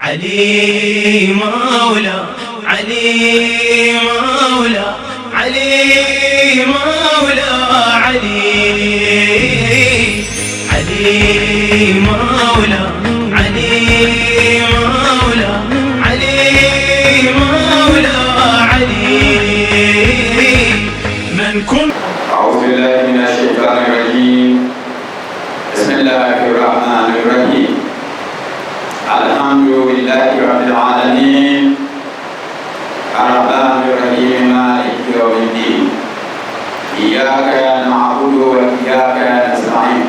علي مولا علي مولا علي مولا علي مولا علي مولا علي مولا من كن. أعوذ بالله من الشيطان الرجيم. بسم الله الرحمن الرحيم. الحمد لله رب العالمين الرحمن الرحيم مالك يوم الدين. إياك نعبد وإياك نستعين.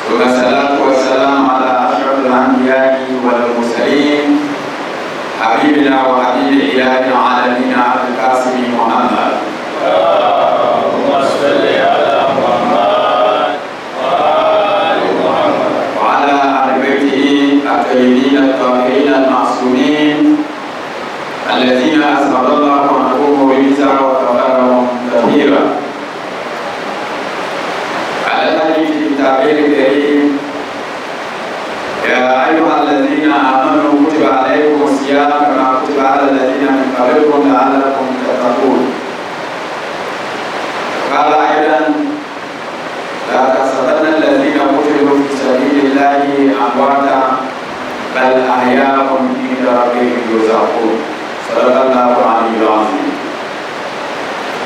ثم الصلاة والسلام على أشرف الأنبياء والمرسلين حبيبنا وحبيب إله العالمين أبي القاسم محمد. اللهم صل على محمد وآل محمد وعلى آل بيته الطيبين الطاهرين المعصومين الذين أسعد الله عنهم رزقا وكفرهم كثيرا. على الحديث الكتابي الكريم يا أيها الذين آمنوا كتب عليكم الصيام كما كتب على الذين من قبلكم لعلكم تتقون. قال أيضا لا تحسبن الذين قتلوا في سبيل الله أمواتا بل أحياء عند ربهم يرزقون. صدق الله العلي العظيم.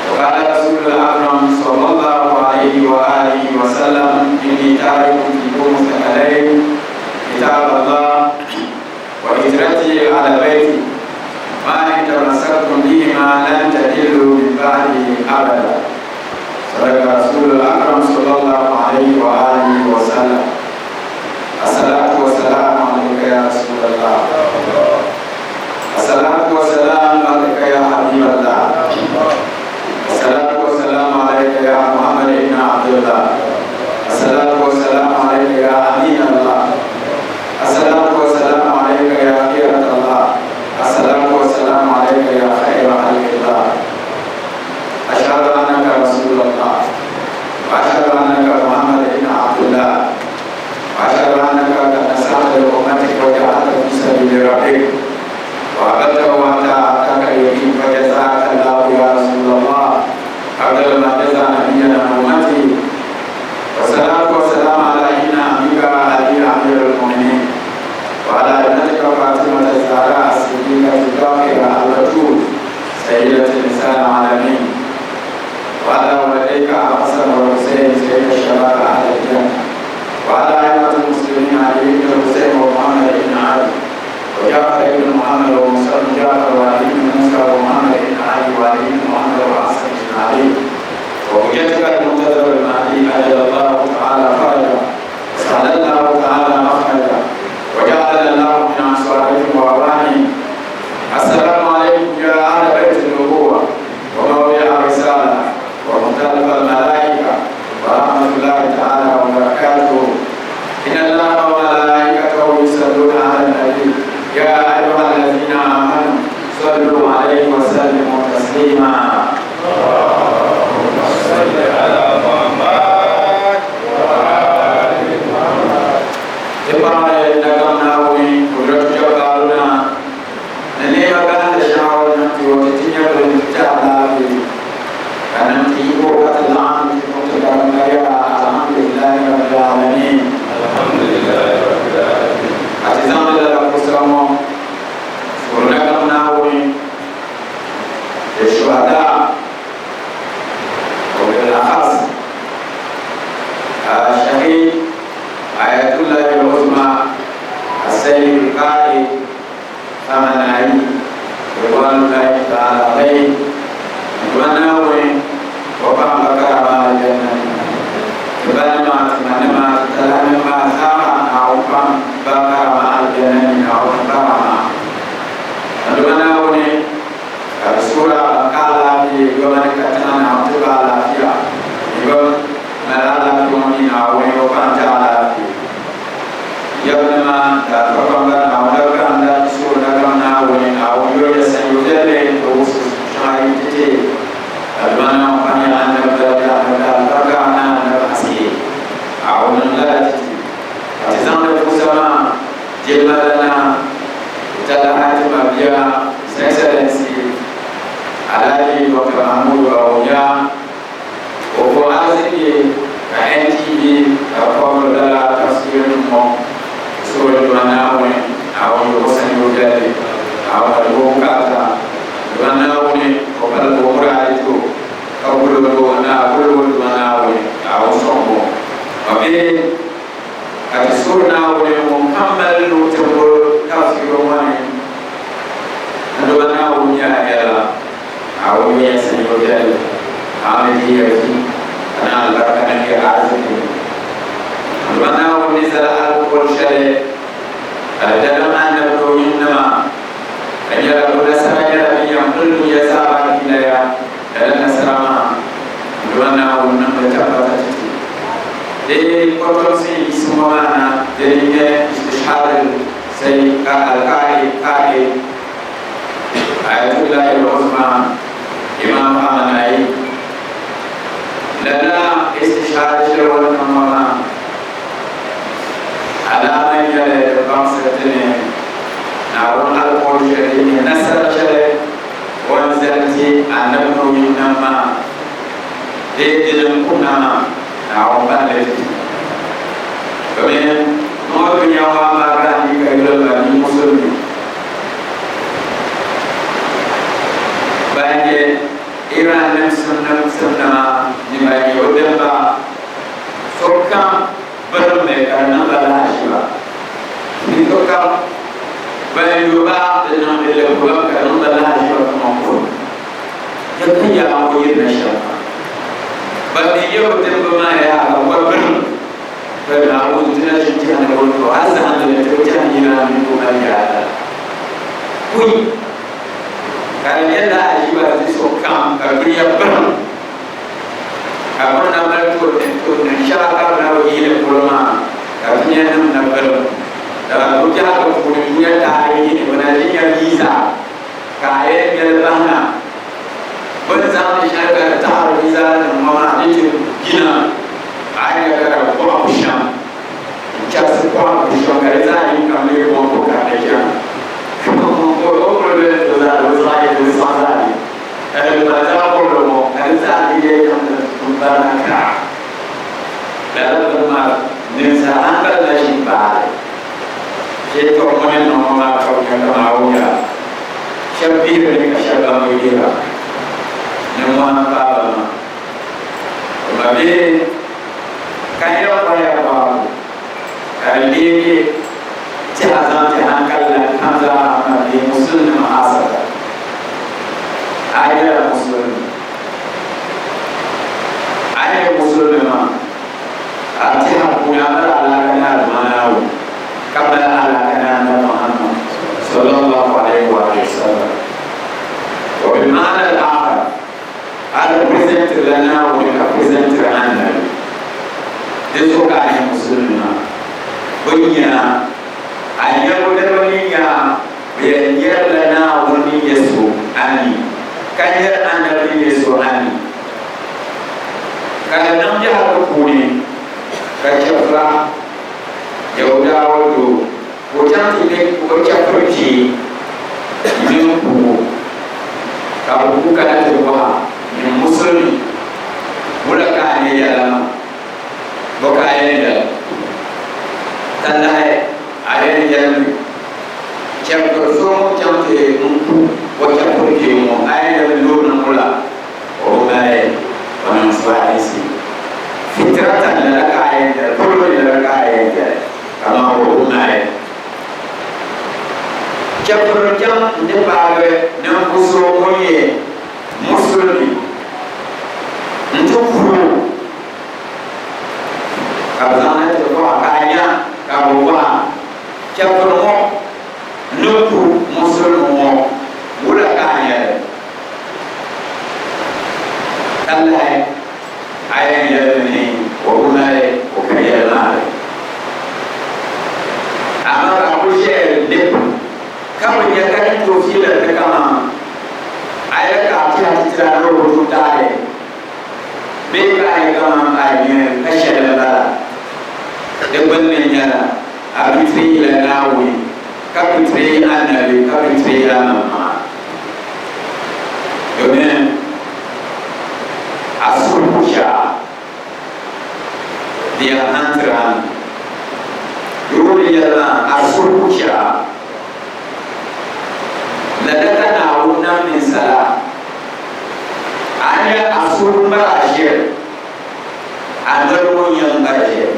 وقال رسول الأكرم صلى الله عليه وآله وسلم إني تارك فيكم ثقلين كتاب الله وهجرتي على بيتي ما إن تمسكتم بهما لن تضلوا من بعده أبدا. صدق رسول الأكرم صلى الله عليه وآله وسلم. الصلاة والسلام عليك يا رسول الله. الصلاة والسلام عليك يا حبيب الله. الصلاة والسلام عليك يا محمد بن عبد الله. الصلاة والسلام عليك يا أمين الله. الصلاة والسلام عليك يا خيرة الله. الصلاة والسلام عليك يا خير خلق الله. أشهد أنك رسول الله وأشهد أنك محمد بن عبد الله وأشهد أنك قد نصحت لأمتك وجعلت في سبيل ربك وعبدته وأنت أعطاك اليقين فجزاك الله يا رسول الله أفضل ما جزى نبينا أمتي. والصلاة والسلام على ابن أبيك علي أمير المؤمنين وعلى ابنتك فاطمة الزهراء الصديقة الطاهرة البتول سيدة نساء العالمين وعلى ولديك الحسن والحسين سيد الشباب أهل الجنة وعلى أئمة المسلمين علي بن الحسين ومحمد بن علي وجعفر بن محمد وموسى بن جعفر وعلي بن موسى ومحمد بن علي وعلي بن محمد وحسن بن علي وبجدك المنتظر المهدي أجل الله تعالى فرجا وسهل الله تعالى مخرجا وجعلنا الله من أنصارهم وأوانهم. السلام عليكم يا أهل بيت النبوة وموضع الرسالة ومختلف الملائكة ورحمة الله تعالى وبركاته. إن الله وملائكته يصلون على النبي يا أيها الذين آمنوا صلوا عليه وسلموا تسليما. اللهم صل على محمد وآل محمد. إبراهيم نجمنا وقدرت جبارنا نليم كان شاورنا في وقتنا بالتعالى كانت وقت العام متكرمة يا الحمد لله رب العالمين. الحمد لله رب العالمين. أتزام الله كسرهم ونجمنا الشهداء وبالأخص الشهيد آية الله العظمى السيد القائد ثمنائي رضوان الله تعالى عليه وناوي وقام بكرم الجنة كبانما تمنما تتلمما ثاما أو قام بكرم الجنة أو كرم وناوي السورة قال في يوم كتنا نعطيها لافيا يوم ملالا يومين أو يوم جعلا في يوم ما تفكر بنا ونبقى عند السورة نعوين أو يوم سيدلين وصف شاهدتي kare ayatullah al-Uzma Imam Amanai lana istishhad shirwan kamama alama yale bamsatene naron al-Qur'an shari nasar shari wanzalti annabu yunama dedilum kunama naron balati kemudian mau nyawa makan di kayu muslim banyak Iran dan Sunnah ni banyak udara sokam bermereka nama Hashim ni sokam banyak juga dengan lebulan kerana nama Hashim maupun jadi yang aku ini Hashim bagi dia betul bermaya awal kerana aku tidak cinta dengan orang asal dari kerja Iran itu banyak kui karena dia juga disokam kerja ber apa nama itu masyarakat nak hidup pulang kerja nama ber dalam kerja kemudian dari ini benarnya visa kaya gelbana berzam masyarakat tahu visa nama itu gina ayat kerana kuah Syam jasa kuah Syam kerana ini kami mampu kerja orang berzal berzal berzal orang berzal dia yang berbarakah dalam bermak nisa angkat nasib baik jadi orang nama kau yang tahunya syabir dengan syabam dia nama apa tapi kaya apa kali jahat kalau hamzah di muslim asal ayat muslim artinya punya Allah kenal mana kabla Allah kenal Muhammad sallallahu alaihi wasallam wa bil ma'na al-akhar ada present lana wa present lana itu kan muslimah punya ayat udahnya biar lana wa ni Yesu ani kaya anabi Yesu ani kalau nam jahat puni kacau Yahuda waktu bocah tidak bocah pergi mimpu kalau bukan itu wah Muslim mulakan dia bukan dia tandai ada yang jam bersama jam tu bocah pergi mau ada belum mula oh baik orang Sulawesi fitratan dalam kaya perlu dalam kaya kalau rumai jam ni bagai nam usulnya muslim untuk guru kalau itu kaya kalau jam nuku muslim mula kaya Allah ayat ini orang kaya lah. Amal aku share lip. Kamu jangan itu sila dekam. Ayat kaki cerita roh tutai. Beka ayam ayam kasih lah. Depannya abitri lah nawi. Kapitri anabi kapitri mama. Kemudian asur pusha dia antran dulu ialah asur pusha ladakana unam min salam ada asur barashir angaru yang barashir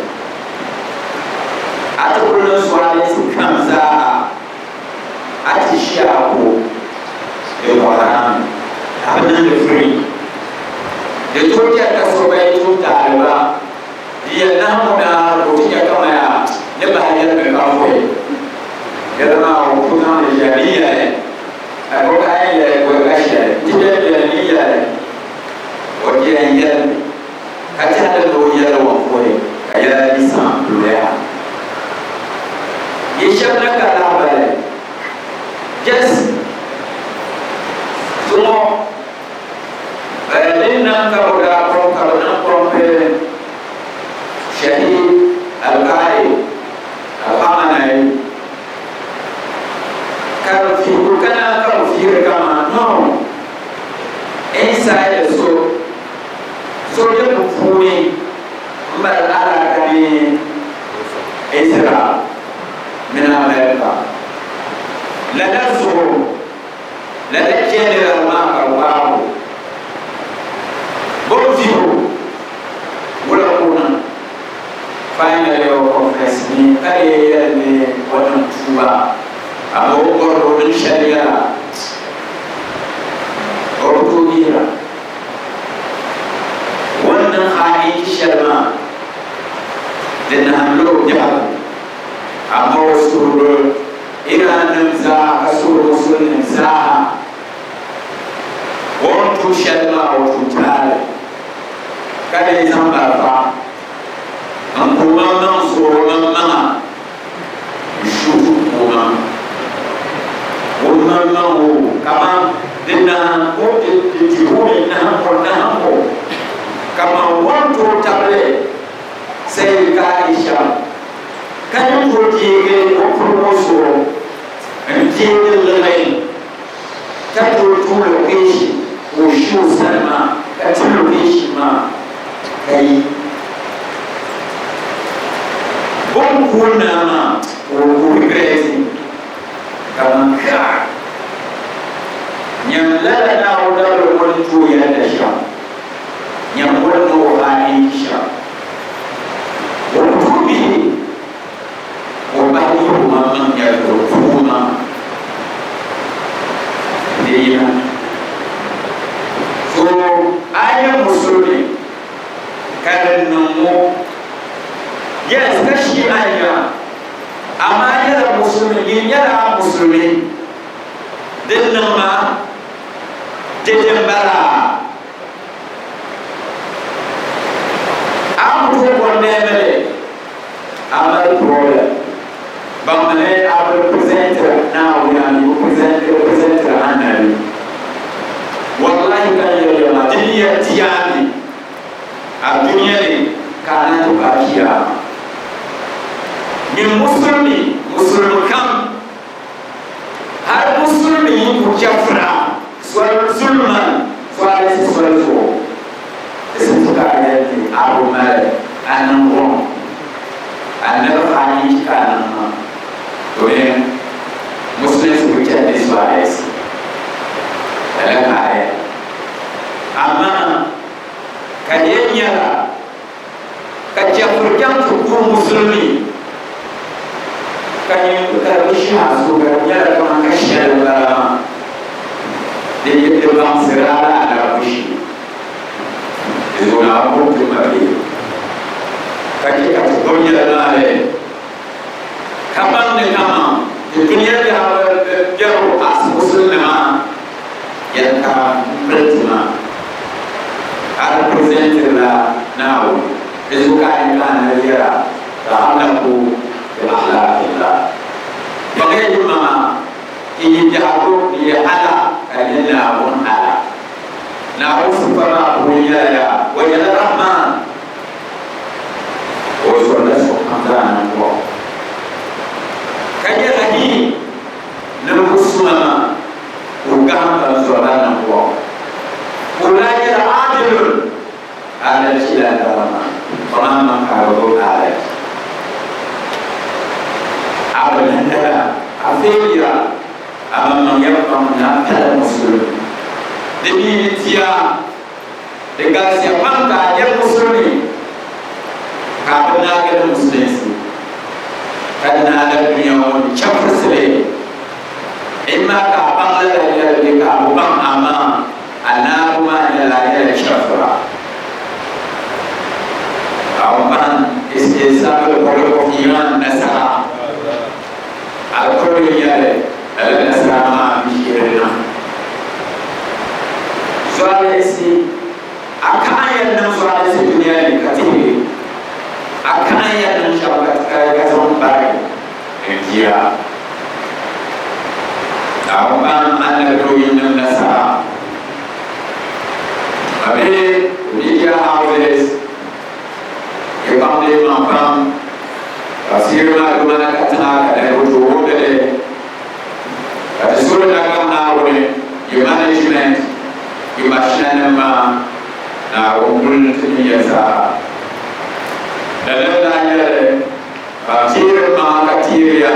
atau belum suara kamza atishaku dewaran abnan free dia tujuan kesobai itu tak ada dia namun rupiah kemana dia bahaya berkauai dia mau punya jadi aku kaya aku kasih tidak jadi wajian yang kaca ada loya lawai kaya di sampul ya Isya nak kalah balik Kalau kana kau fikir kama no. Inside so dia berfuni mbak ala kami Israel mina Amerika. Lada suruh, lada general maka baru, boleh wala kuna final yo conference ni kaya ni wannan tuba abo goro din sharia orto gira wannan hali sharma din hanlo jahal abo suru iranin za asuru musulmin za orto sharma orto tare kada izan barfa an kuma nan tsoron mana shutu kuma wannan nan o kama dinna ko tihuri na hanko kama wanto table sai ka isha kan ko jige ko promoso an jige lalai ta to location ko shu sama ka to location ma kai bon kuna ma o regreti kama ka nyam lala na odaro wani to ya da sha nyam wani o hani sha o tubi o ba ni o ma man ya to kuma dia so ayam muslimi kan namo yes kashi aya amma yara musulmi yara musulmi dinnan ma deden bara am to wonde mele amal problem bamale abul presenter now we are presenter anali wallahi kan yara dunia tiani a dunia ni kana to bakiya ni musulmi kam har musulmi ku jafra swal zulman swal so isin suka ayati abu mare anan ron anan khani kana ma to ne muslim ku jade swales ala kaya amma kayenya kajafurkan ku musulmi kanyi karbishi hasu garnya kama kashya lama dia bang serala ada bishi itu na pun kembali kaki kat dunia lale kapan ne kama dunia dia jauh as muslima yang ka berjuma ada presenter la now itu kan dia ta'alaku Allah Allah bagai cuma ini jauh dia ala kalian pun ala na usfara punya ya wajah rahman usulnya subhanahu wa kaya lagi nembusma ugam subhanahu wa ulaya adil ala sila rahman orang kalau ala abadana afiya amam yabqa na muslim debi tiya dengan siapa yang muslim karena kita muslim karena ada dunia yang campur sele imma ka bangla ya di ka bang ama ana kuma ya la ya shafra awan istisabul qulub iman nasara al-Qur'an al-Nasrama bishirina soalesi akaya nan soalesi dunia ni katiri akaya nan syabat kaya kasam bari dia awan al-Qur'an al-Nasrama abe media houses kembali mampam kasirma gimana kata ada butuh deh yasa la yare kafir ma katiria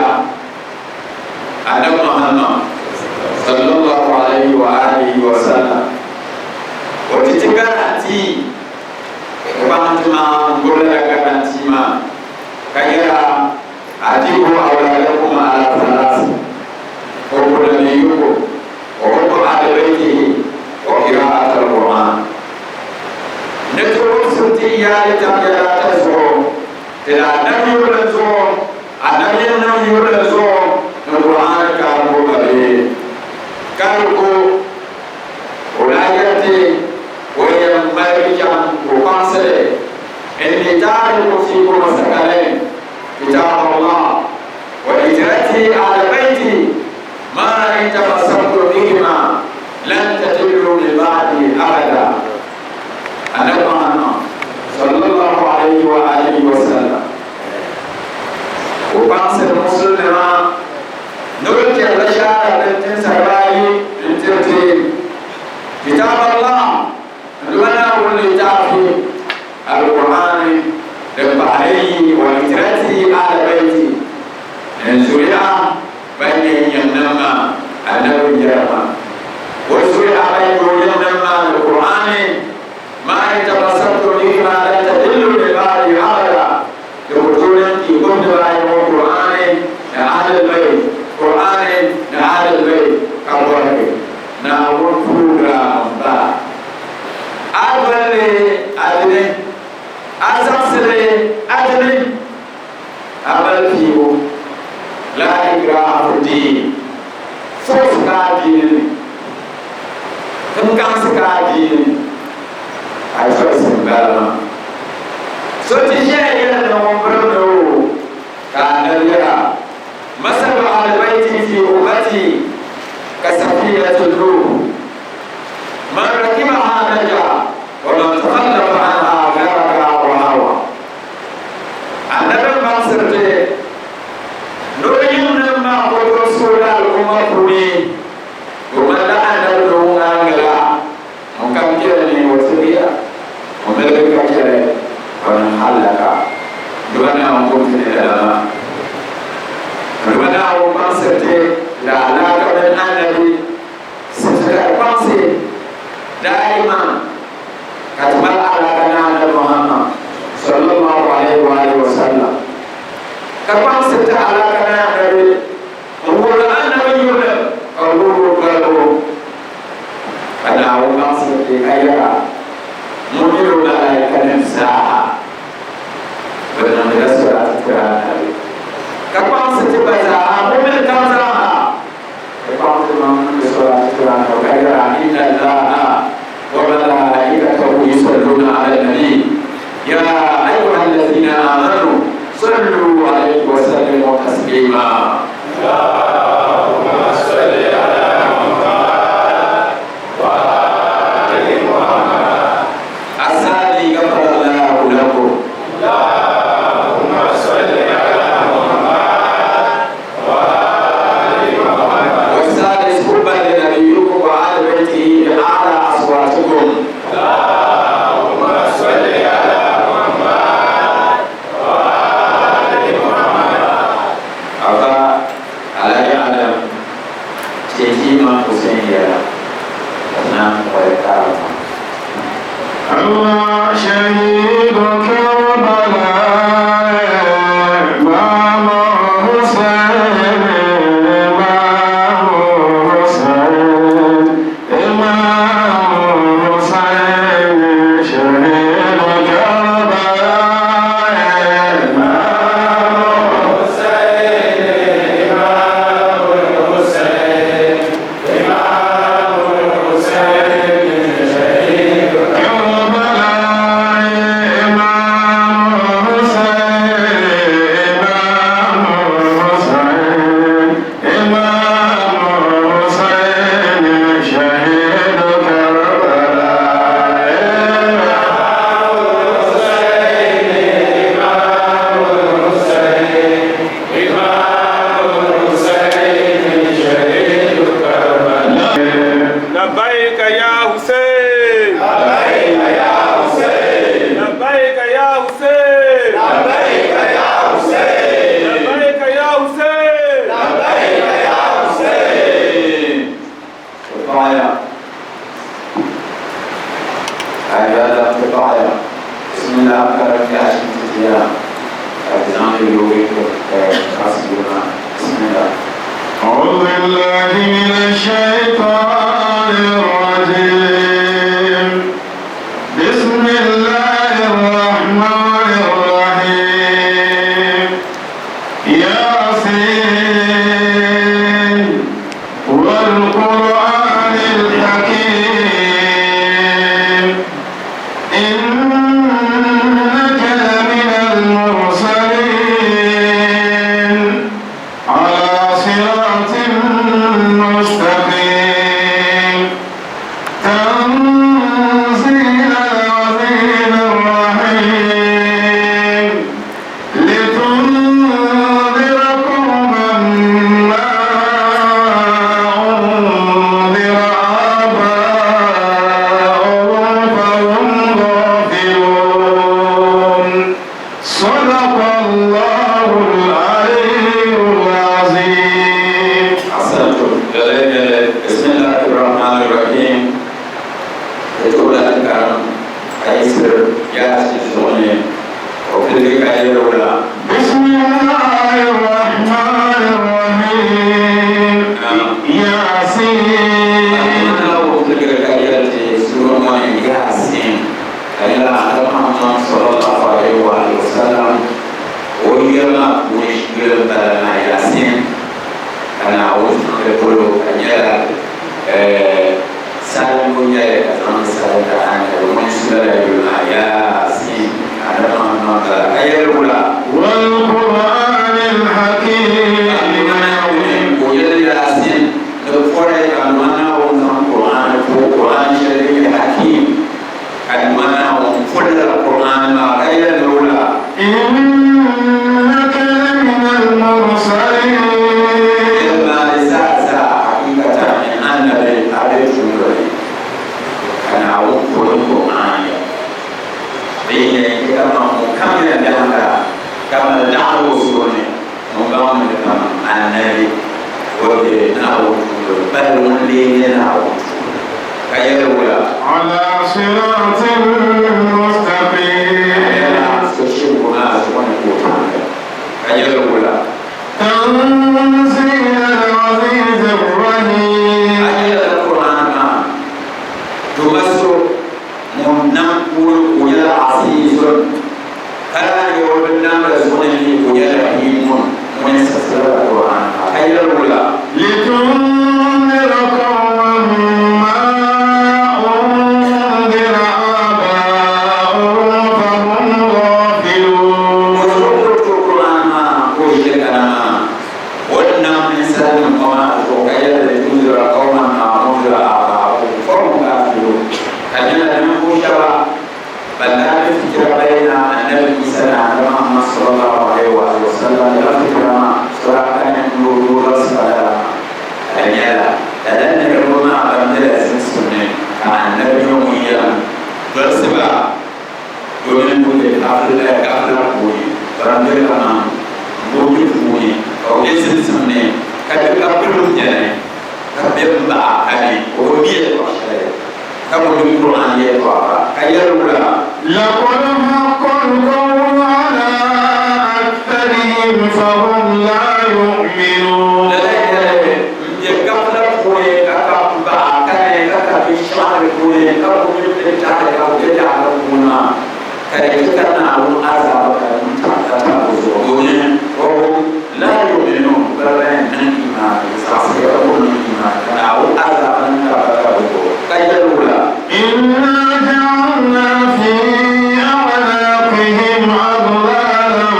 Adam Muhammad sallallahu alaihi wa alihi wa sallam wati garanti kama ngola garanti ma kaya atiku awladakum ala thalas ko bola yuko o ko ala baitihi wa qira'at al-Qur'an netro sunti ya ta tazo ila nabi razo anabi nabi razo al-Qur'an ka ko bare ko ulayati wa ya marjan ko pasale inni ta'rifu fikum masakalain kitab Allah wa ijrati ala baiti ma in tafassartu bihima lan tadillu li ba'di abada. Annabi Muhammad sallallahu alaihi wa alihi wa sallam ko pasale muslima nurul ke bashara din sabai din kitab Allah wana wali ta'fi al-Qur'an عليه وإجرته على بيتي الزريعة بين ينمى النبي جرما والزريعة بين ينمى القرآن ما يتبسط به ما لا تدل لبعض أبدا يقولون في كل رأي القرآن لأهل البيت قرآن لأهل البيت كبرك نعود فوقا مبا أدني أساسي أدني أبل فيو لا إكراه في الدين فوز كادين تمكان سكادين أي فوز بالما سوتيجي يلا نومبرو كان يرى مثل على بيتي في أمتي كسفينة الروح من ركبها نجا ومن تخلف عنها غرق وهوى. النبي مصر نريد ما قد رسول الأمة ومن لعن الروح أنجلا مكان كيرني وسريا وملك كيرني ومن حلق دوانا وقمت للأمام دوانا ومصر لا علاقة من النبي ستكر قصي دائما كتب على محمد صلى الله عليه وآله وسلم كما ست على النبي أقول النبي أقول قالوا أنا أقول ست أيها مدير لا يكلم ساعة بين الرسول الكريم كما ست بزاعة ومن كذا كما ست من الرسول الكريم وكذا إن الله وملائكته يصلون على النبي يا أيها الذين آمنوا صلوا عليه وسلموا تسليما. اللهم صل على محمد وآل محمد. أسألي غفر الله لكم. اللهم صل على محمد وآل محمد. والثالث حبا لنبيكم وآل بيته بأعلى أصواتكم. اللهم صل على محمد وآل محمد. أبا على يعلم تيجيما حسين نعم ويكرم الله شهيد كربلاء إمام حسين إمام حسين إمام حسين شهيد كربلاء إمام حسين إمام حسين إمام حسين شهيد كربلاء بالله من الشيطان الرجيم. بسم الله الرحمن الرحيم. ياسين والقرآن الحكيم إنك لمن المرسلين على صراط مستقيم تنزيل العزيز الرحيم لتنذر قوما ما أنذر آباؤهم فهم غافلون. صدق الله العلي العظيم. أحسنتم. بسم الله الرحمن الرحيم. Itulah sekarang Aisyah Yasin semuanya. Okey kaya ulah. Bismillahirrahmanirrahim. Yasin. Kalau okey kaya di semua Yasin. Kaya Muhammad sallallahu alaihi wasallam. Oyama mushkil bana Yasin. Karena usul puluh kaya saling punya dalam kesadaran rumah sudah Yasin ada mana ayat pula wal Qur'anil hakim. mana punya Yasin lepas mana orang Quran syarif hakim mana punya Quran ayat pula innaka laminal mursalin. kama da'u sune mungawa kama annabi wobe na'u bal wonde na'u kayela wala ala siratin mustaqim. ayala soshibu na sone ko kayela wala tanzil al-aziz ar-rahim. ayala qur'ana tumasu munam kuyala azizun kala yawdna rasulani kuyala himun mun sasara qur'an kayala wala litunzira qawman ma unzira aba'uhum fahum ghafilun. qur'ana ko shekana wannan misalin kuma ko kayala litunzira qawman ma unzira aba'uhum fahum ghafilun kayala nan ko shawa balla fikira bayna annabi sallallahu alaihi sallallahu alaihi wasallam ya fikira suratan nuru rasulullah ayala dan rumah bandar sunne annabi mu'ayyan bersiba domin bude kafir koyi bandar kana mu'min koyi ko yesin sunne kada kafirun jane kabemba ali ko biye ko kama ni Qur'an ye ko kayarula لقد حق القول على أكثرهم فهم لا يؤمنون. إنا جعلنا في أعناقهم أغلالا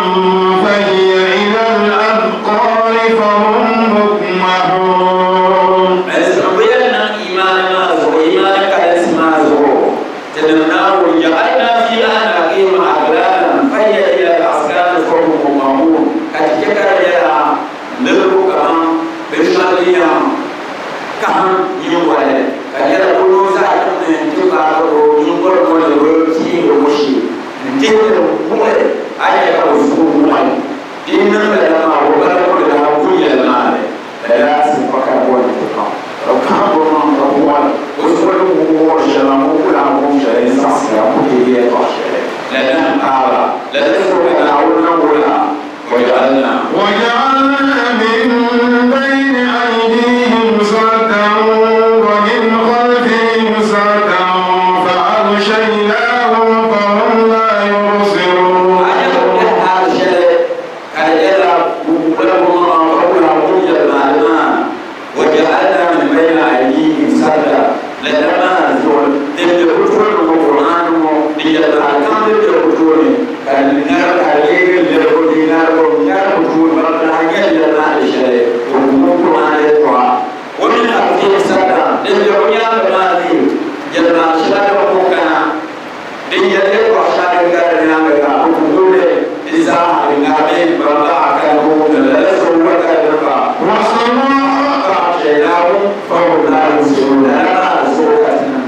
فهي إلى الأذقان فهم مقمحون. وجعلنا في أعناقهم أغلالا فهي إلى الأذقان فهم مقمحون. كتجكر يا نرو كمان بالمالية كمان يوالد kajara kuno za ne tuka ko yungor mo le roki o moshi ndero mo aya ka usu mo dinna la ma o bara ko da ku ya na le la si paka ko ni to ka ka ko ma ko wa o so ko mo shala mo ko la mo shala sa sa ko ke ye to shala la na ala la so ka na o na o la وجعلنا من بين أيديهم بين أيديهم سدا لما نزول للرجول القرآن للأركان للرجول كالنار كالليل للرجول نار رجول بركة لنا الشيء والقرآن يتوى ومن أرضي سدا للدنيا الماضي جلنا شلال وفوقنا ليجلد وحشاد الكارنا بها وكل إزاحة النابين بركة كالهون للسوء وكالنفا فهم لا يسرون لا سوء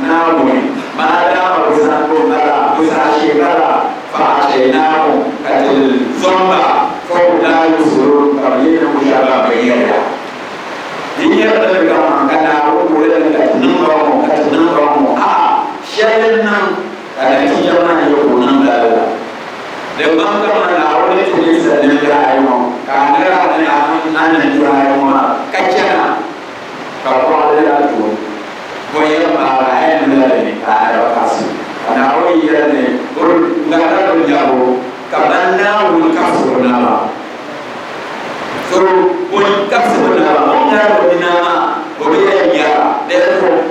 نامي ما دام بسنكم لا بساشي لا فأشيناهم كتل زنبا فهم لا يسرون قبلين مشابه بيئة دنيا تبقى كنا وقولا كتنمرهم شيئا كتنجمع يكونن لا لما كنا نعود تلسل للعيون كان نرى أن العيون كتنا kalau ada tu, boleh malah ni ada kasih. Karena orang yang ni, orang nggak ada penjauh, kerana orang kasih nama. So, orang kasih nama, orang ada nama, boleh ya. Therefore,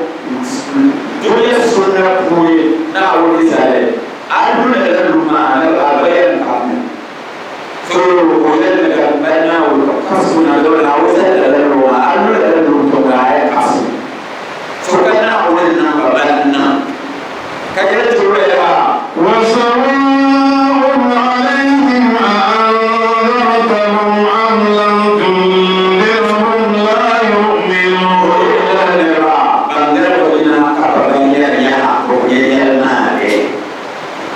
dunia sunnah pun nak orang disayang. Ada dalam rumah, ada apa yang kami. So, boleh nak mana orang kasih nama orang dalam rumah, ada dalam rumah. سكنا ولنا بلنا كجلت رويها وسواء عليهم أأنذرتهم أم لم تنذرهم لا يؤمنون إلا نرى بندر لنا كبريا يا بويا المالي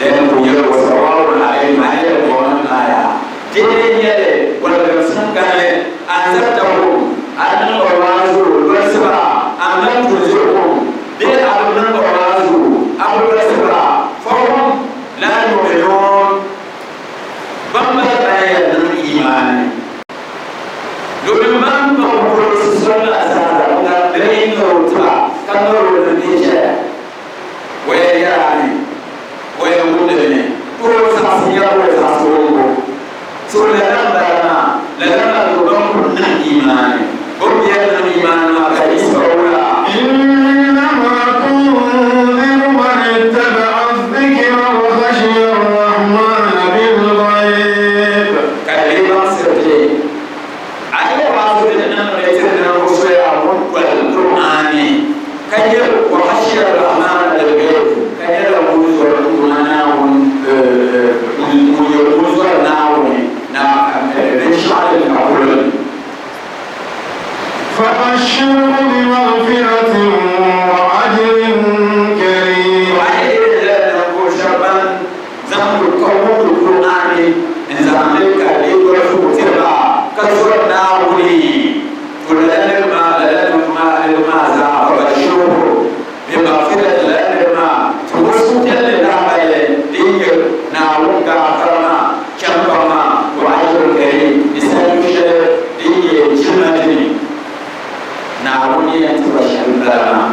dan punya وسواء عليهم أيضا آية جديا ولا بسنكان أنذرتهم أن الرسول والسبع أمام تنزلهم دين أبناء الرسول أبو السبع فهم لا يؤمنون بما بين الإيمان لما نقول سورة أسرار بين روتا كنور النيجة ويعني ويمودني كل ساسيا وساسونغو سورة لنا نقول الإيمان وبيان الإيمان إنما تنذر من اتبع الذكر وخشي الرحمن بالغيب كلمة سرتي أيها الرسول نريدنا الرسول والقرآن كي وخشي الرحمن بالغيب كي يقول القرآن فبشره بمغفرة وأجر كريم. وعيد لنا شربا زمن القوم القرآن زمنك ليقرأ تبع كسرنا ولي فلما زعف فبشره بمغفرة لنا توسط لنا دير نعوك أكرما شربما وأجر كريم يسألك دير جنتي نعوني أنت بشر لنا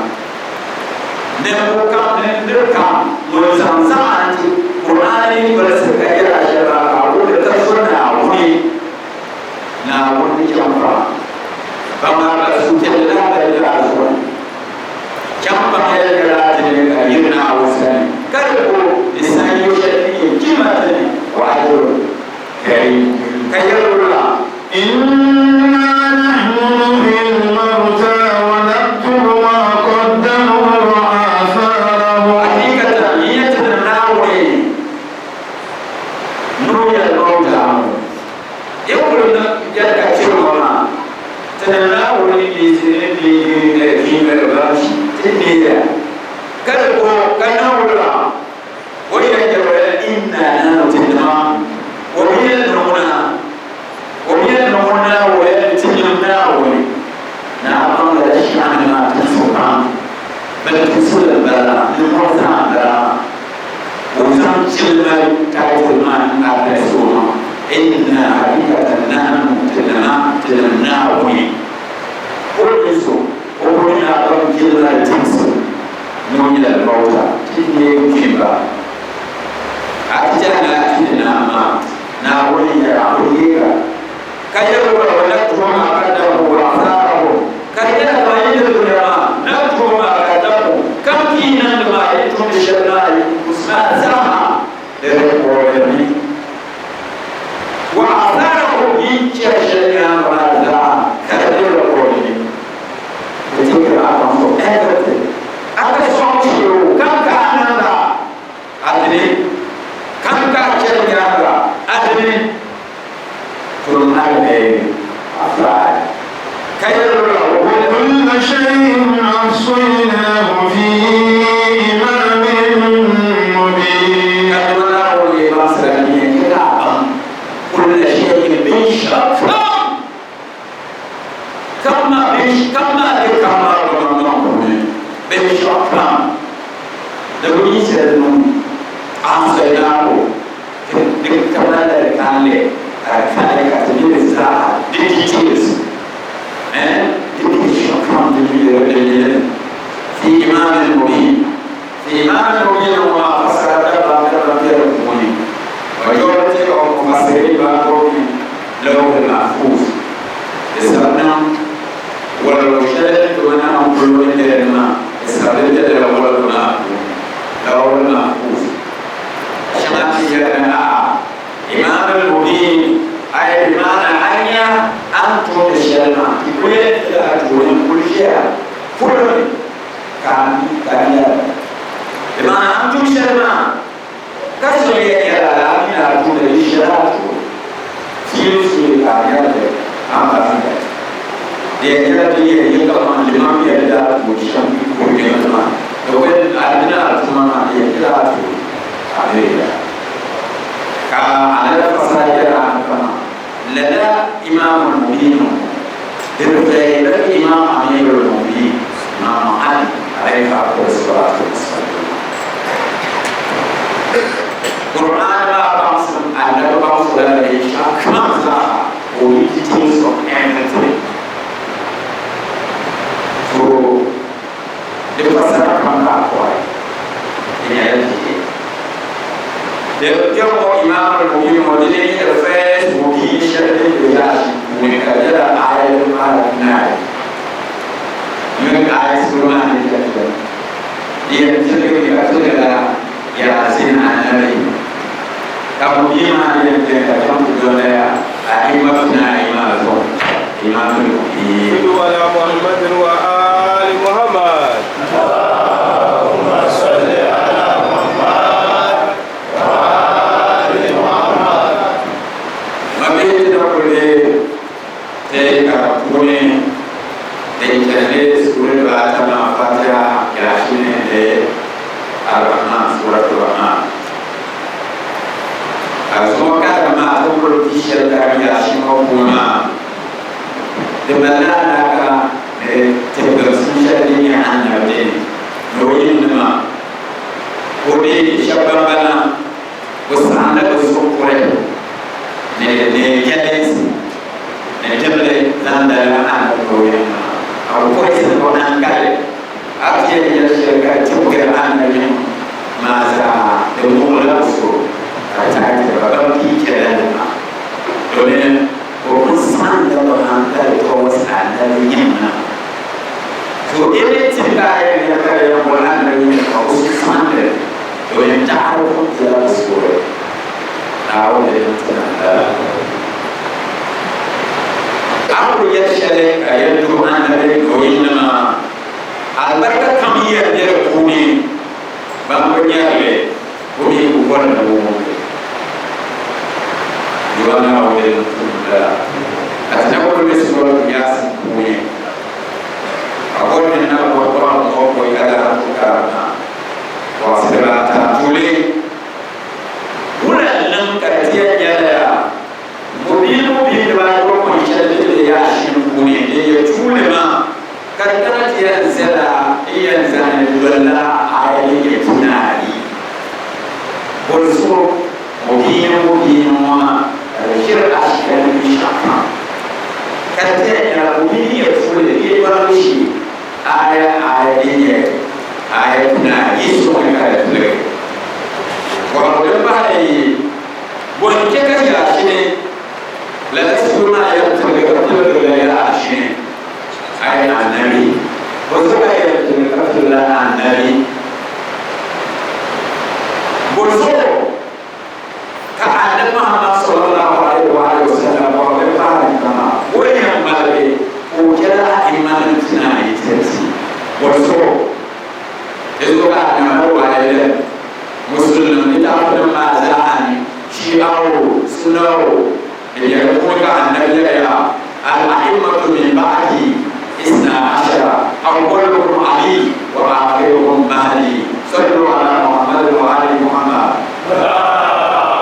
نبوكا نندركا منزمزا أنت قرآني برسك إلى شباب أقول تسر نعوني جمرا فما رسول الله بالرسول جمرا يلقى يمنع وسلم كربو لسان يشتري جمتني وأجر كريم كيرو الله إنا نحن نحيي الموتى ونكتب ما قدموا وآثارهم. حقيقة يتناول نروي الموتى يقول جل كثيرا تناول في مرباش تنيا كربو كناولا ويجب إننا نتنام وميلنا ويتنمنا نعم لا شأن ما تسمع بل تسل البلاء المرضى بلاء وتنشل ما تعيش ما نعرفه إن حقيقة نحن تنمناوي ورسو وقلنا رب جل تنسو نويل الموتى تنيم كيبا أتجانا أتنا ما ناوي يعطيك كيف ولدتهم أبدا وأثارهم كيف يجد تون الشرائع واسمها زعمة للقرآن وعثاره ينشأ شيئا ولا زعمة كثير القرآن بتكر أقام أبدا أتصعد كم كان هذا أدري كم كان شيئا أدري ثم أدري أفعل وكل شيء أحصيناه في إمام مبين. كل شيء بشرط كما بشرط دبي سيدنا أحصيناه كما ذلك كان كاتبين الزراعة details في إمام مبين في إمام مبين وما فسر كبير مبين وجورتي أو مفسرين بعضهم لوح المحفوظ استخدم ولو شهدت وأنا أقول إنما استخدمت لوح المحفوظ عشان إمام المبين أي بمعنى أن أنتم الشرما يقول أتوني كل شيء كل كان بمعنى أنتم الشرما كسر يا أمين أتوني الشرات في كائنات أما dia dia kalau lima biada bukan kuliah mana doa ada cuma dia tidak ada ada pasal apa lada imam mubin dirjai imam amirul mubin Imam Ali alaihi wassalatu Quran bangsa ada bangsa dari bangsa politics of everything so the pasal apa ini ada dia mau imam al-mubin model ini refers mubin syar'i bilash mengkajar ayat al-Qur'an yang ayat Quran itu dia sendiri berkata Yasin an-Nabi kamu iman yang dalam dunia imam al-mubin ala Muhammad wa ali Muhammad Allahumma salli ala أولهم علي وآخرهم مهدي صلوا على محمد وآل محمد.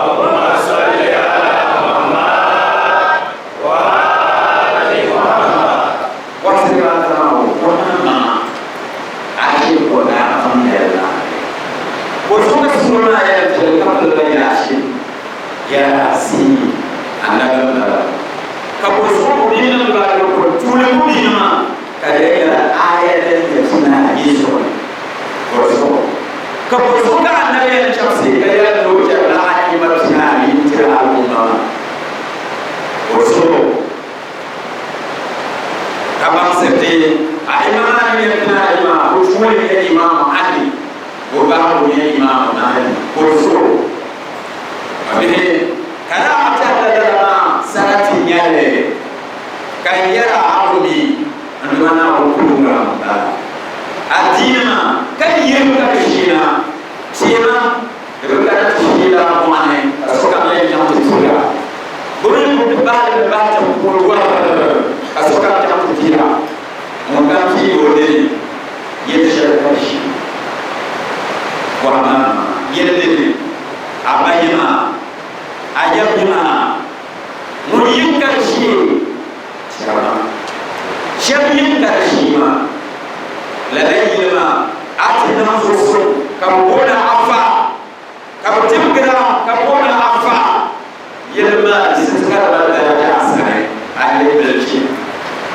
اللهم صل على محمد وآل محمد. وسيرته ونما عاشق ونعم الله وسوى سنة يتلقى الياسين ياسين أنا بقول كبوسو بين البلاد كل مدينة كذا آية يسمى يسوع بوسو كبوسو كان النبي الشخصي كذا لوجه لا أحد مرسنا ينتهي الأمة بوسو كما سبتي أيمان يكنا إمام بوسو الإمام علي وبعض الإمام علي بوسو أبيه كذا أتى لنا سنة يالي كان يرى عظمي أننا وكلنا أدينا كان يرى كشينا شينا يرى كشينا مانه أسوكا يجمع تطلع بقول بعد بقول أسوكا يجمع تطلع مكان في ودي يتشرب كشي وما يدري أبايما أجابنا مريم كرشي شبيم كرشي ما لدينا أتنا فرصة كبونا عفا كبتمكنا كبونا عفا يلما لسنسكر بالدرجة سنة أهل بلشي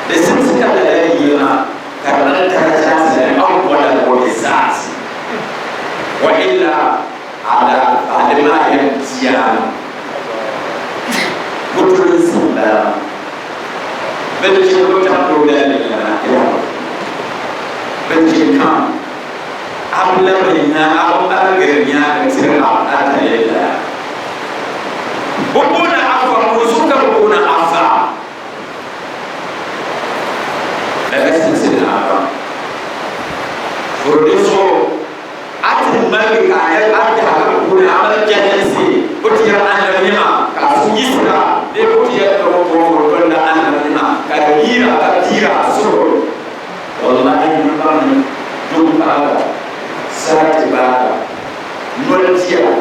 لسنسكر لدينا كبنا الدرجة سنة أول الوزاز وإلا على ما يمتيان بطرس لا بلجي بطرس لا بلجي كم أبلا بينا أو أرجعنا كثير أبدا لا بقونا عفا وسوكا بقونا عفا لا بستنسينا عفا فردسو أتم ملك عيال أرجع بقونا عمل جهنسي بطير أنا بنما كاسويسرا de butiya ko wala ana na kadira suru wallahi man ban dum ala sarati ba multiya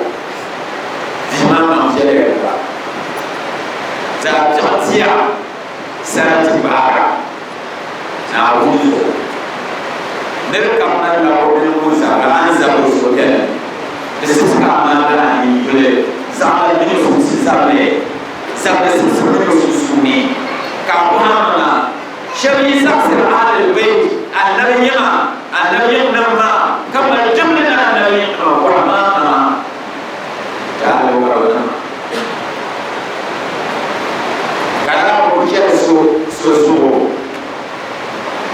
dimama jere ba za jatiya sarati ba na wuzo ne kam na la ko ne musa ga anza ko so kene de siska ma la ni yule za ni fu sisale sabda sisuru susuni kabana shabi saksir ahli albayt annabi yamma kama jumla annabi qur'ana ta'ala wa rabbana kana ko so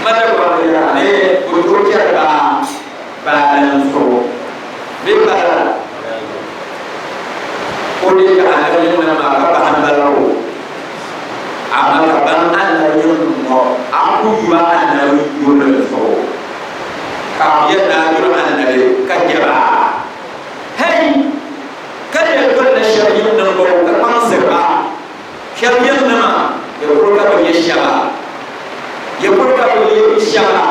mada ko ya ne ko ba dan so be ba kuli ka annabi yamma ka ba hanbalo amaka ban annabi yamma aku yuwa annabi yulul so ka yadda yulul annabi kajaba hey kada ko da shari'in nan ko ka pansirba shari'in nan ya ko ka ba yashaba ya ko ka ba yashaba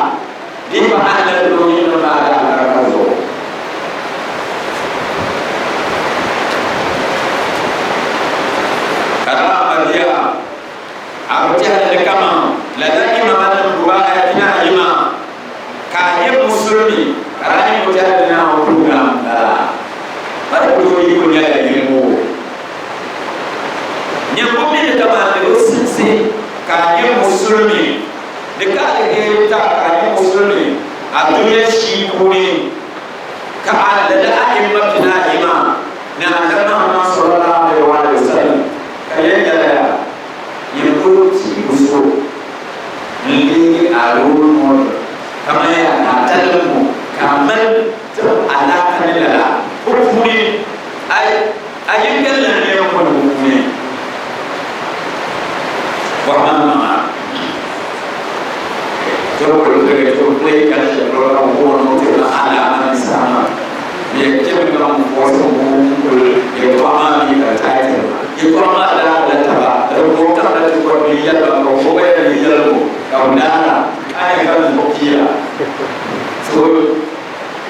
di ba annabi yulul ba da ka zo dia abjad kama ladani mamana buaya tina ima kaye muslimi karani mujahid na program dala pada kujoi punya ilmu nyambi kama ndosinsi kaye muslimi dekale kita kaye muslimi adunya shikuni ka alada imma tina ima na annabi sallallahu alaihi wasallam kayaknya yang usul ini alun kama ya natamu kamal alakan la hukumi ayyan la ne ko hukumi wa mama to play kan se ro no te la ala man sama ye kebe ko mo ko ye ko ma ni ka tai يقوم على التبع الروح تحت الكلية الروحية للجلب كونها ai kan bokiya so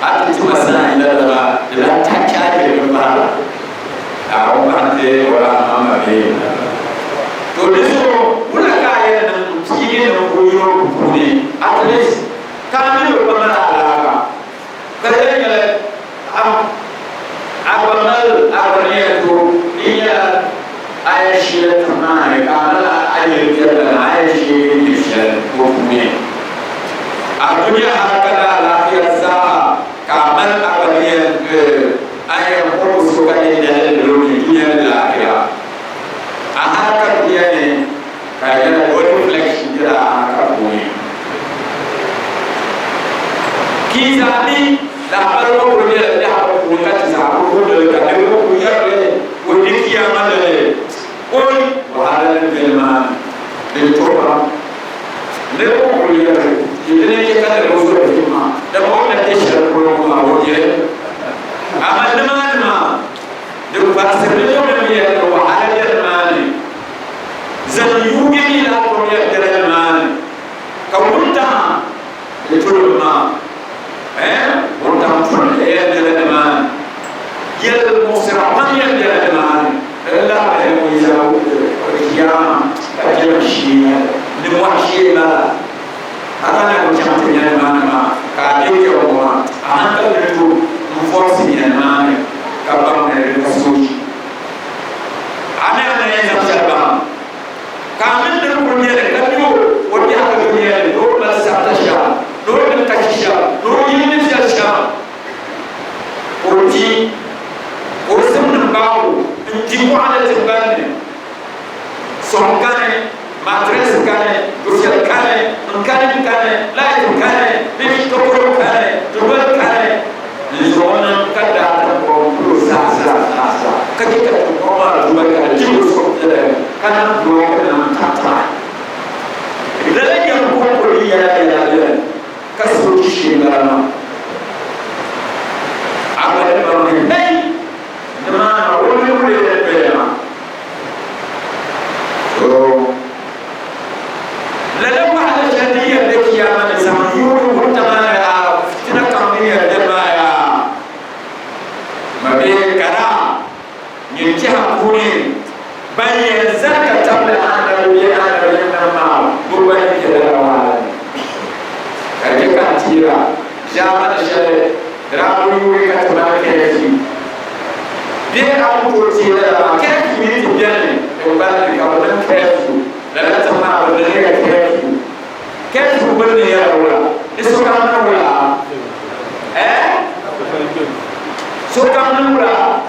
ati ti masana ila da ta kya ke ba a wa te wala mama be to diso muna kaya nan kige da koyo kune at least kami ba na alaka kada ne abamal abariyatu iya aishi tamani kana ayi da aishi dishan kune a duniya haka da lafiyar sa kamar abariyar ayyar kuma su kaɗai da lalurori duniyar da lafiya a harkar biya ne kayan wani reflection jira a harkar koyi ki zaɓi labarin wani da ya haɓa kuma ka ci zaɓi ko da ka ɗari ko kuyar ne wani kiyama da ne wani wahalar bilma da toba ne ko kuyar idan ne ka da wasu da himma da ba da ke shirar kuma a wajen amma da malama da ba su da yau da biyar da wahalar mali zan yuge ni la ko ya da mali ka wunta da turun ma wunta fun ya da mali yal musira man ya da mali Allah ya mu ya kiyama ka ji shi ni wa shi la ana na ko chanta ya malama ka ke ko ma an ka da to force in mane kabam ne ko suji ane ane ya sabba kamen da ko ne da ko wani haka ne do ba sa ta sha do da ta sha do yin ne sha ko ji ko sun bawo in ji ko ala tabane son kane matres kane dusel kane kane la kane bi to ko kane to kane zona kada ko sa kake ka ko ma duba ka ji so kana duba kana tata idan ya ko ya ka so shi ngara abada ba ne dai na wani wuri da bayana so lalle ba da shadiyar da kiyama da zaman yuru wata ma ya fitina kamar da baya mabe kara yin ji hakuri bayan zaka tabla ana ma gurban ke da rawa kake ka tira jama da shari rabu yuri ka tabla ke yi de abu ko tira ke mi ti jani ko ba ni ka wannan ke su da ta ma ba da ne ke su bane ya rawa isu ka na wala soka nura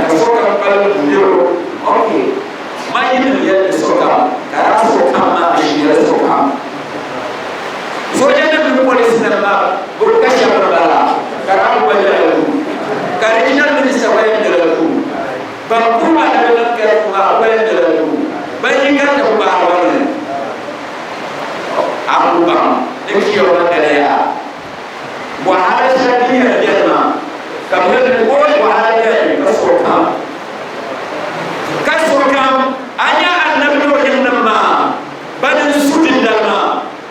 soka pal yo okay mai ni ya soka kara soka ma ni ya soka so ya da police na ma burka shabara kara ko ya lu kara ina minister wa ya lu ba kuma da na ka kuma wa ya lu ba ni ka ta ba wannan abu ba dikiyo da ya wahala shadiya janna kamar da kowa wahala ya kaso kam anya annabi wajen nan ma banin sudin da ma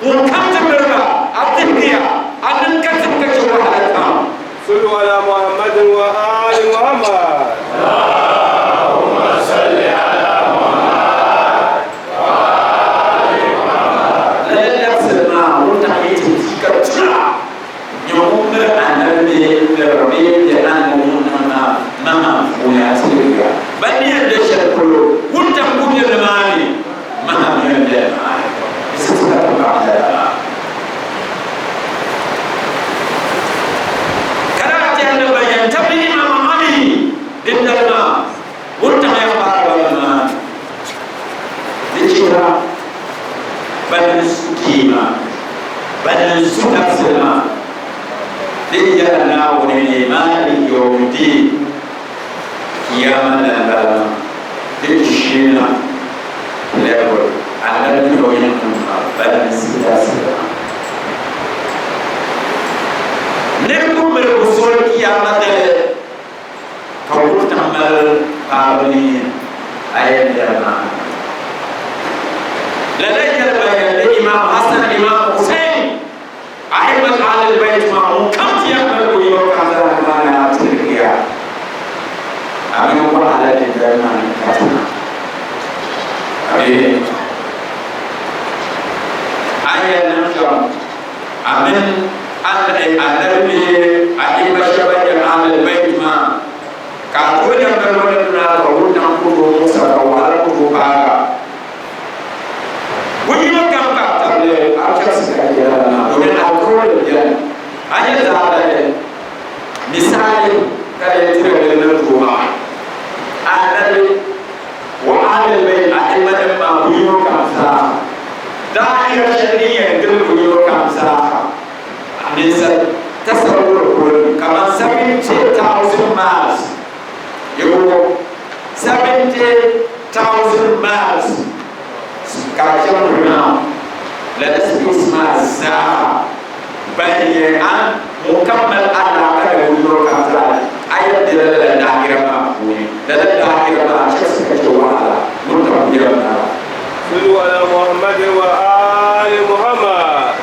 mun kamta barba abdiya annan katin kace wahala ta sallu ala muhammadin wa ali muhammad allahumma salli ala muhammad wa ali muhammad la yasma mutahiti tikatuna yawmur annabi rabbi da annabi mama ya sirriya bani da shakulu wutan kuke da mani mama ya da isa ta ba da karati da bayan tabi imam ali inda ma wutan ya fara wannan dikira bani sukima bani sukasema diya na wani mali yawdi kiyama da da dikshina level annabi ko yin bani sukasema ne ko me ko so kiyama da ko tamal abni ayen da ma la la ya bayan imam hasan amin annabi a mashabayan ahlul bait ma ka ko da barbaran na ka wannan kudu musa ka wala kudu ba wani kan ka tabe a cikin sakaya na domin alkawar da anya da misali kada tire da ruwa annabi wa ahlul bait a imanin ma buyo kansa da'ira shari'a da buyo kansa nisa tasawwur kama 70,000 miles yau 70,000 miles karshen runa la space miles sa bayan an mukammal ala kada wuro kaza ayat da da'ira ma ne da da'ira ma shi suka ce wahala mun ta biyar na sallu ala muhammad wa ali muhammad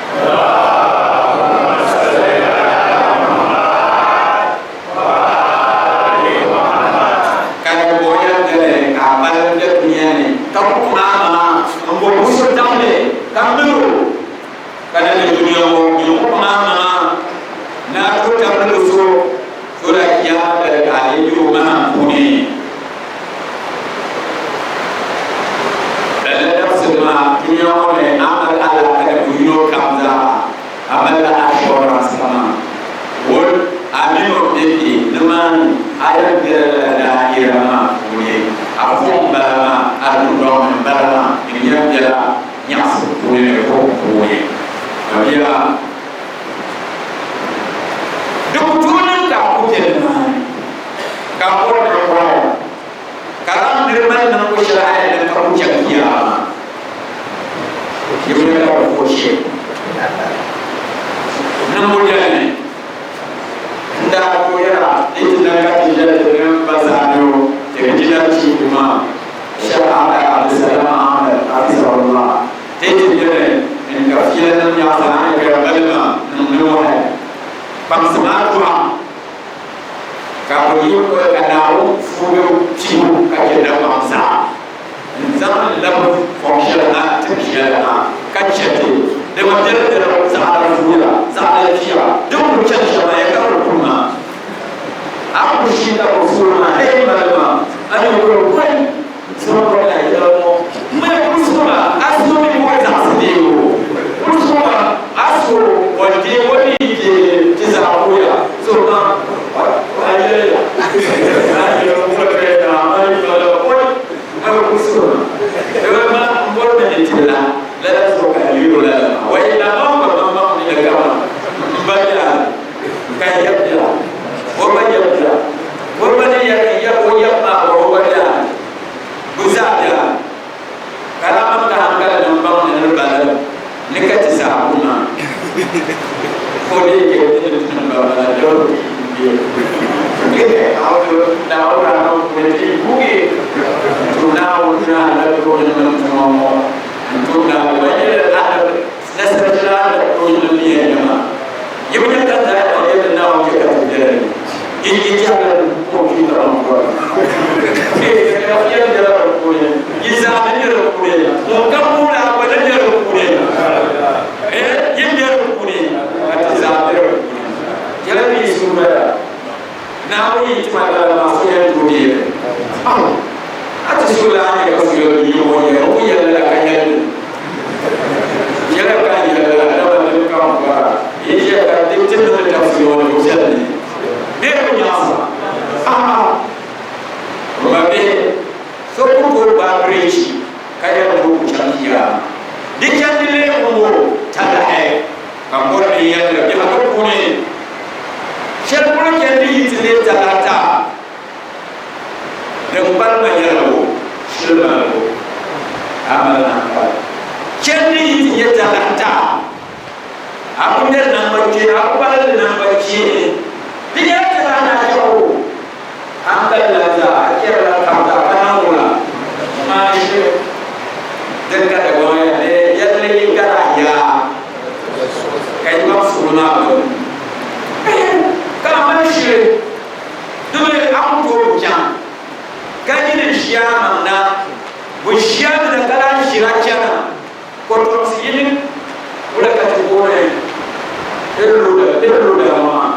Iru da ma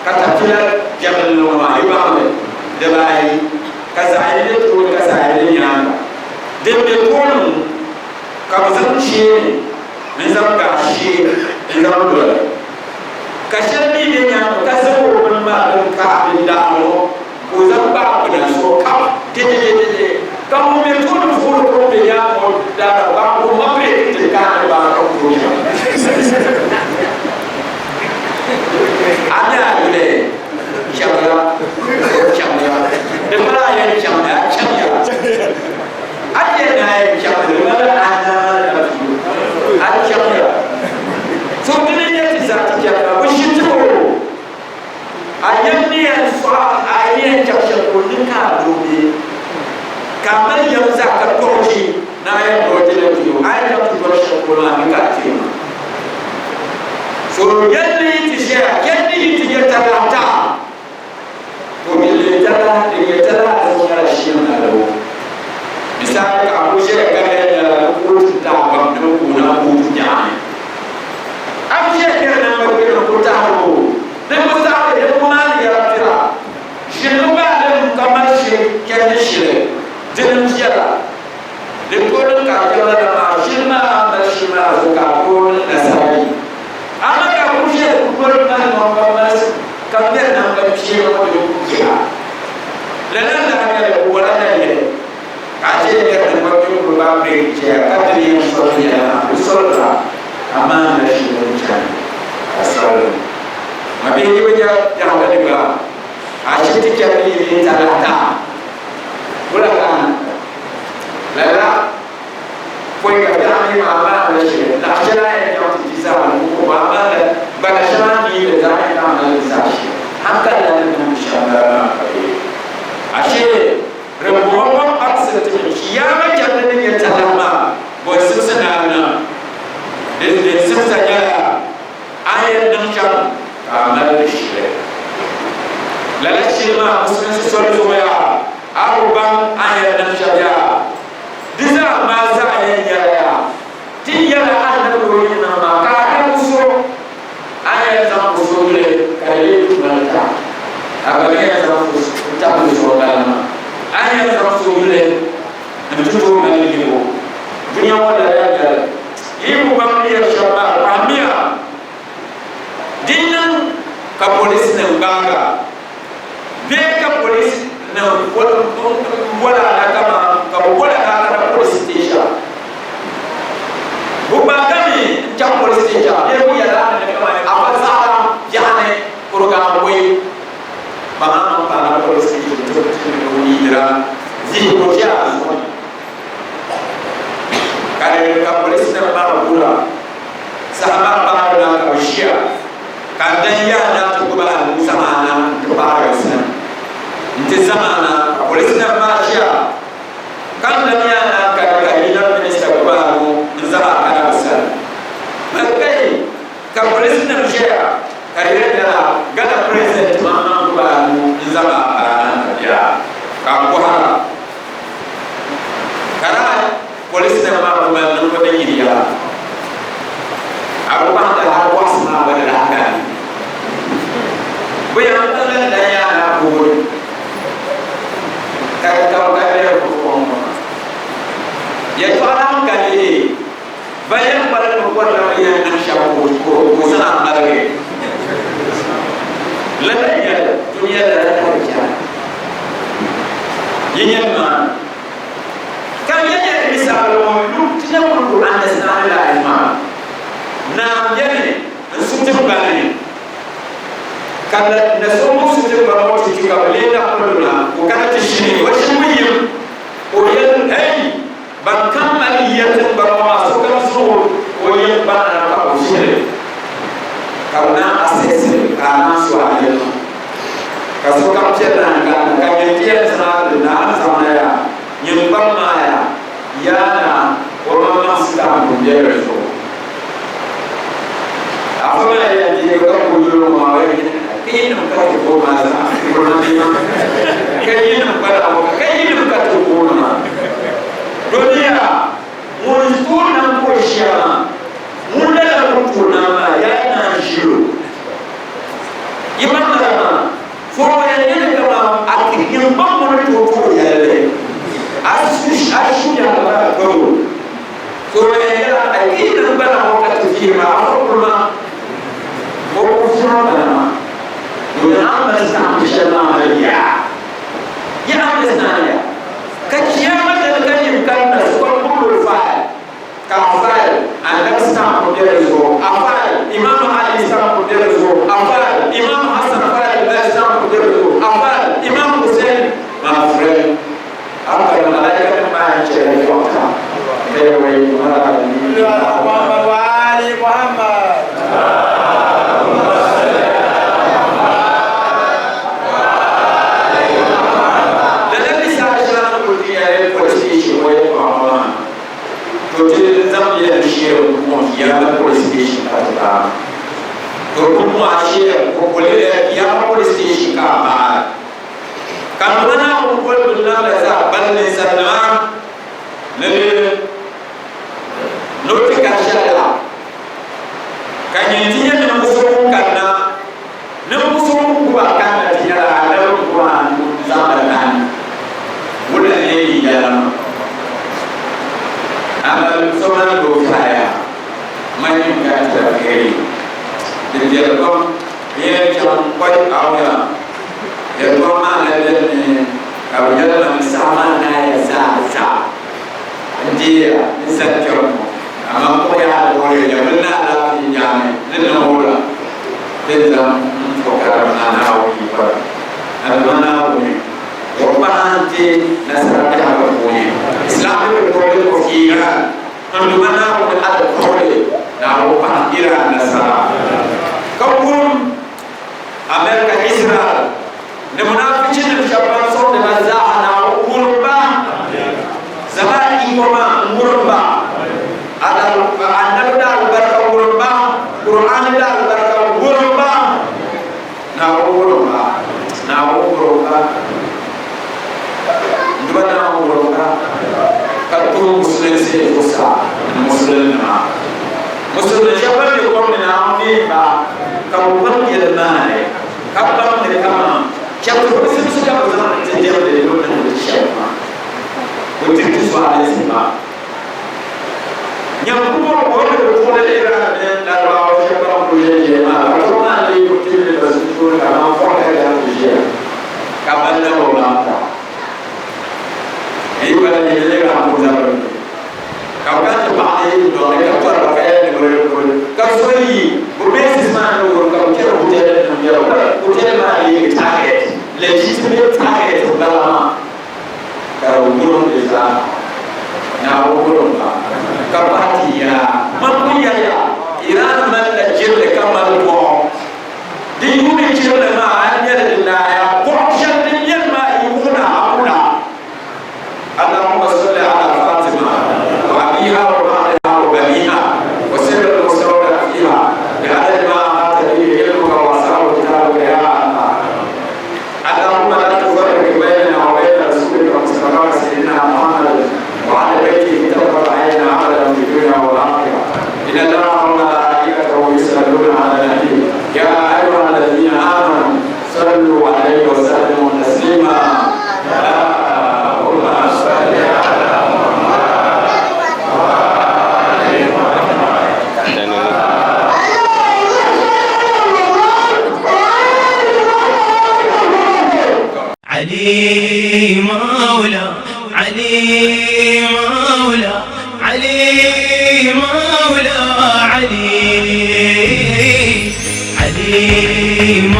katapila jabal no ma ibame de bai kazai de to kazai de nyanga de kono ka bazan shi ne zan ga shi zan do ka sharbi de nyanga ka zabo ban ma dan ka bin dawo ko zan ba ku da so ka de ka mu me to no furo ko de ya mo da ba ko ma be de ka ba ka ko ada boleh syamra de mana yang syamra ada naik syamra ada syamra so dia tidak syamra begitu ayat ni soal ayat syamra pun dikabuli kamar yang zakat koji naik koji lagi ayat tu syamra dikati so yadda yiti ya talata ko bile tala de tala so yara shi na dawo misali ka abu she ga da ko ta ba do ko na ko jani abu she ga na ba ko ta ho de mo sa de ko na ni ya tira shi no ba de kamar shi ke ne shi de ne shi ya de ko ka ja da ma shi ma so ka ko na sai ama ka kuje ko na no ba mas ka be na ba pie ko do ya la ga ko la da ye ka je ne ko ko ba be je ka tri so ya so la ama na shi do cha asal ma be ni ya ba ni ba a shi ti ka ni ta la ta wala kan la foi ka ni ma ma na shi la jara ya ko ti sa ko ba ma ba ka sha ni da za ka na sa shi haka da nan inshallah ashe rabuwa ba sa ta kiyama jannan ya talama bo sun sana na da sun sanya ayat nan shan kamar da shi lalace ma musulunci sun ya aruban ayat nan shan ya diza ma za a yaya tin yana annabi wani na ma ka ga muso aya za ku so ne kare tunanta abin ya za ku ta ku so kana aya za ku so ne mututo na ni ko dunya wala ya ga yibu ba mu ya shaba pamia dinan ka police ne nganga be ka police ne wala na kama ka wala na police station bukan kami jam police station dia punya lah apa salah jangan program we bagaimana para police station itu mengira zikroja kalau police nak para pula sahabat para nak usia kadang-kadang nak tukar sama anak para sana itu sama police nak usia kadang-kadang nak kadang-kadang minister baru zama kana besar makai ka police na share kare da gada president mama ba mu zama ana ya ka ko ha kana police na ma ba nan ko da yiriya abu ba da har wasna ba da haka bayan da ya na ko ka da ko ya to alam kali bayan pada membuat yang ansyabu ko sana lagi ladanya dunia dah kerja ini mana kalian misal lu tidak perlu anda senang lain mah nam jadi suci balik kalau nasomu suci balik jika belenda perlu bukan disini wajib oyen hey bahkan maliyatan bahwa masukkan suhu oyen bana ka usire karena asesi karena suaya kasuka mchana kan yetia sana na sana ya nyumbang maya yana wala masika mjere so afanya ya ndio kwa kujua mawe kini mkate kwa maza kuna nini kini mkate kwa dunia munzuna mkoshia munda la kutuna ma yana jiro صحابنا ينعم بسنام بشرنا مريا ينعم بسنانيا كيامة الكلم كان نسكر كل الفعل كفعل أن نسنام بدرزو أفعل إمام علي سنام بدرزو أفعل إمام حسن فعل سنام بدرزو أفعل إمام حسين ما فرين أفعل ملاك ما يشتري وقتها كيوي محمد وآل محمد Today, Zambia share with Yama police station at Tokuma share Popolea Yama police station car. Kamana will put the numbers up, balance and arm. Notica Shalla. Can you hear the Musu Kana? No Musu Kana, I don't want Zamanan. Wouldn't lady Yama. Amal soman do kaya main kata kiri jadi kalau dia jangan kau awalnya dia kalau mana ni awalnya dalam sama naya sah dia misal contoh amal kau yang boleh yang benar lagi jangan ni orang dia dalam perkara mana awal mana awal Nanti nasrani apa punya Islam itu boleh kira mana boleh ada boleh nahu Iran nasrani kaum Amerika Israel nemunafikin Jepang so demazah nahu urba zaman ikoma urba ada anda dah berkata urba Quran dah berkata urba nahu urba Dua orang kalau Muslim sih susah, Muslim nama, Muslim siapa dia kau nama ni bah, kau pergi ke mana? Kau pergi ke mana? Siapa Muslim siapa zaman jadi dia orang siapa? Untuk itu soal ini bah. Yang pun orang berpuluh era dan lalu siapa punya dia, kalau mana dia berpuluh berpuluh kalau orang yang dia, kapan dia orang ini pada jadi orang muda. Kau kan cepat ini, dua orang kau pakai ni boleh. Kau sendiri berbasis mana orang kau kira hujan dan dia hujan mana ini target, legitimate target dalam. Kau burung desa, nak burung apa? Kau pasti ya, mampu ya. Iran mana jadi kamal kau. Di bumi jadi mana ada dinaya. Kau jadi dia mana ibunya apa? اللهم صل على فاطمة وأبيها وأمها وبنيها وسر المستودع فيها بعدد ما أمات به علمك وأسرار كتابك يا الله. اللهم لا تفرق بيننا وبين رسولك ومصطفاك سيدنا محمد وعلى بيته تقر عيننا عبدا في الدنيا والآخرة. إن الله وملائكته يصلون على النبي يا أيها الذين آمنوا صلوا عليه وسلموا تسليما. علي مولا علي مولا علي مولا علي علي